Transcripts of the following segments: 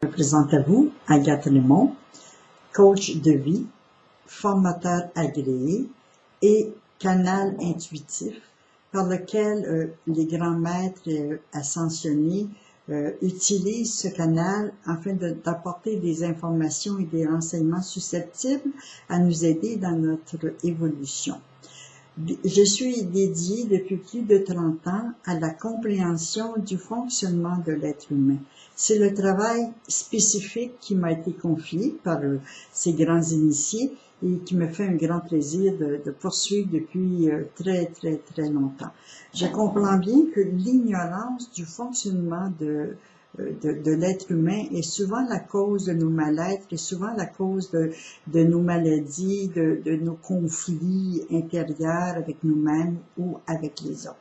Je me présente à vous, Agathe Raymond, coach de vie, formateur agréé et canal intuitif par lequel les grands maîtres ascensionnés utilisent ce canal afin d'apporter des informations et des renseignements susceptibles à nous aider dans notre évolution. Je suis dédiée depuis plus de 30 ans à la compréhension du fonctionnement de l'être humain. C'est le travail spécifique qui m'a été confié par ces grands initiés et qui me fait un grand plaisir de poursuivre depuis très longtemps. Je comprends bien que l'ignorance du fonctionnement de l'être humain est souvent la cause de nos mal-être, est souvent la cause de nos maladies, de nos conflits intérieurs avec nous-mêmes ou avec les autres.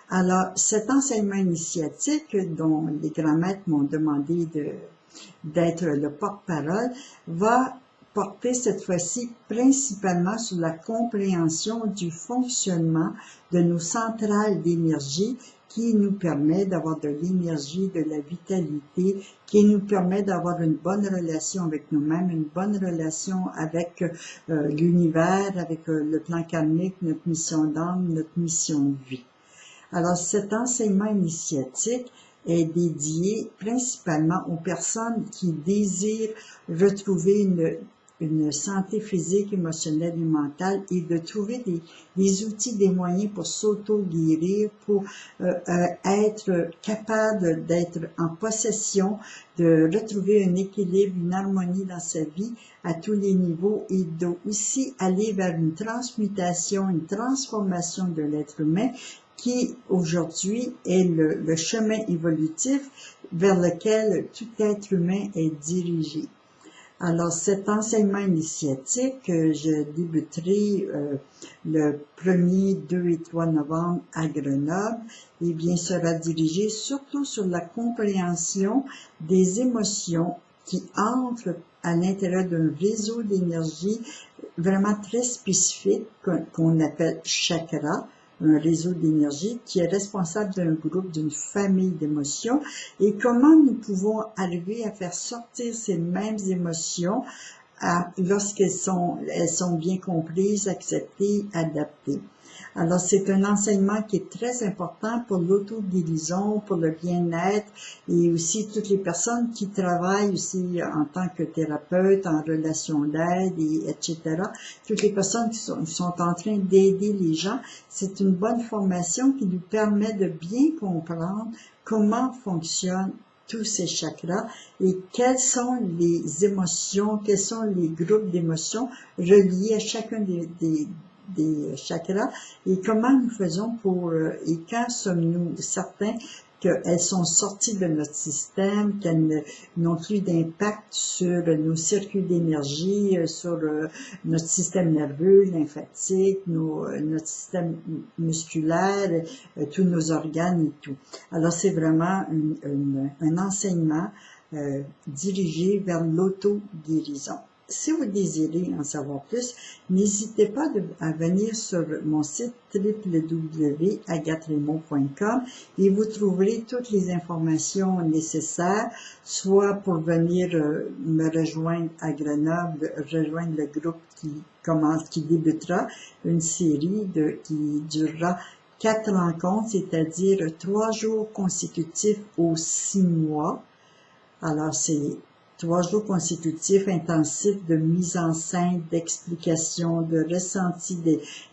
Alors, cet enseignement initiatique dont les grands maîtres m'ont demandé d'être le porte-parole va porter cette fois-ci principalement sur la compréhension du fonctionnement de nos centrales d'énergie qui nous permet d'avoir de l'énergie, de la vitalité, qui nous permet d'avoir une bonne relation avec nous-mêmes, une bonne relation avec l'univers, avec le plan karmique, notre mission d'âme, notre mission de vie. Alors, cet enseignement initiatique est dédié principalement aux personnes qui désirent retrouver une santé physique, émotionnelle et mentale et de trouver des outils, des moyens pour s'auto-guérir, pour être capable d'être en possession, de retrouver un équilibre, une harmonie dans sa vie à tous les niveaux et aussi aller vers une transmutation, une transformation de l'être humain qui aujourd'hui est le chemin évolutif vers lequel tout être humain est dirigé. Alors, cet enseignement initiatique, je débuterai le 1er, 2 et 3 novembre à Grenoble, et bien sera dirigé surtout sur la compréhension des émotions qui entrent à l'intérieur d'un réseau d'énergie vraiment très spécifique qu'on appelle chakra, un réseau d'énergie qui est responsable d'un groupe, d'une famille d'émotions et comment nous pouvons arriver à faire sortir ces mêmes émotions lorsqu'elles sont bien comprises, acceptées, adaptées. Alors, c'est un enseignement qui est très important pour l'auto-guérison, pour le bien-être et aussi toutes les personnes qui travaillent aussi en tant que thérapeute, en relation d'aide, etc. Toutes les personnes qui sont en train d'aider les gens. C'est une bonne formation qui nous permet de bien comprendre comment fonctionnent tous ces chakras et quelles sont les émotions, quels sont les groupes d'émotions reliés à chacun des chakras et comment nous faisons et quand sommes-nous certains qu'elles sont sorties de notre système, qu'elles n'ont plus d'impact sur nos circuits d'énergie, sur notre système nerveux, lymphatique, notre système musculaire, tous nos organes et tout. Alors c'est vraiment un enseignement dirigé vers l'auto-guérison. Si vous désirez en savoir plus, n'hésitez pas à venir sur mon site www.agatheremont.com et vous trouverez toutes les informations nécessaires, soit pour venir me rejoindre à Grenoble, rejoindre le groupe qui débutera, une série qui durera 4 rencontres, c'est-à-dire 3 jours consécutifs aux 6 mois. Alors, c'est 3 jours consécutifs intensifs de mise en scène, d'explication, de ressenti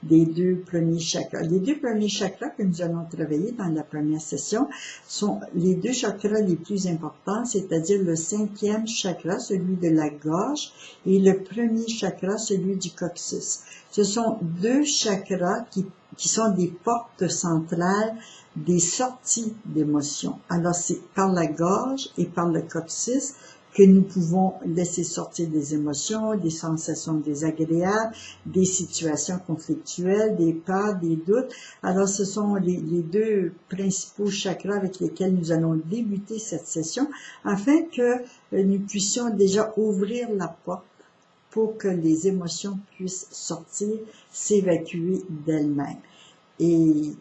des 2 premiers chakras. Les 2 premiers chakras que nous allons travailler dans la première session sont les 2 chakras les plus importants, c'est-à-dire le 5e chakra, celui de la gorge, et le premier chakra, celui du coccyx. Ce sont 2 chakras qui sont des portes centrales des sorties d'émotions. Alors, c'est par la gorge et par le coccyx que nous pouvons laisser sortir des émotions, des sensations désagréables, des situations conflictuelles, des peurs, des doutes. Alors, ce sont les 2 principaux chakras avec lesquels nous allons débuter cette session afin que nous puissions déjà ouvrir la porte pour que les émotions puissent sortir, s'évacuer d'elles-mêmes. Et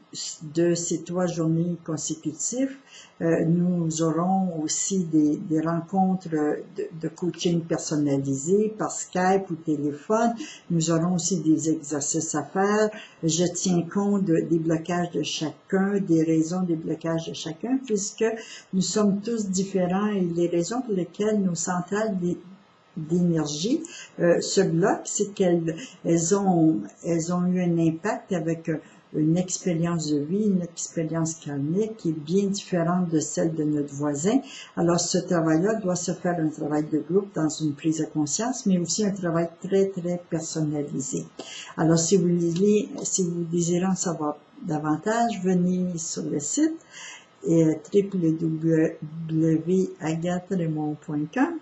de ces 3 journées consécutives, nous aurons aussi des rencontres de coaching personnalisées par Skype ou téléphone. Nous aurons aussi des exercices à faire. Je tiens compte des blocages de chacun, des raisons des blocages de chacun, puisque nous sommes tous différents et les raisons pour lesquelles nos centrales d'énergie se bloquent, c'est qu'elles ont eu un impact avec une expérience de vie, une expérience karmique qui est bien différente de celle de notre voisin. Alors, ce travail-là doit se faire un travail de groupe dans une prise de conscience, mais aussi un travail très, très personnalisé. Alors, si vous désirez en savoir davantage, venez sur le site www.agatheremont.com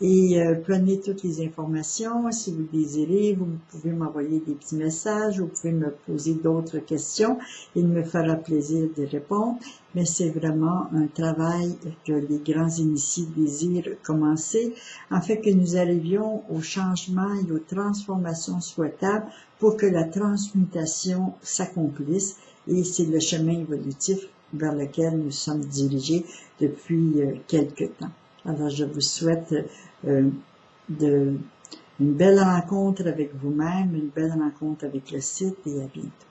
et prenez toutes les informations. Si vous désirez, vous pouvez m'envoyer des petits messages, vous pouvez me poser d'autres questions. Il me fera plaisir de répondre, mais c'est vraiment un travail que les grands initiés désirent commencer, afin que nous arrivions au changement et aux transformations souhaitables pour que la transmutation s'accomplisse, et c'est le chemin évolutif vers lequel nous sommes dirigés depuis quelque temps. Alors, je vous souhaite une belle rencontre avec vous-même, une belle rencontre avec le site, et à bientôt.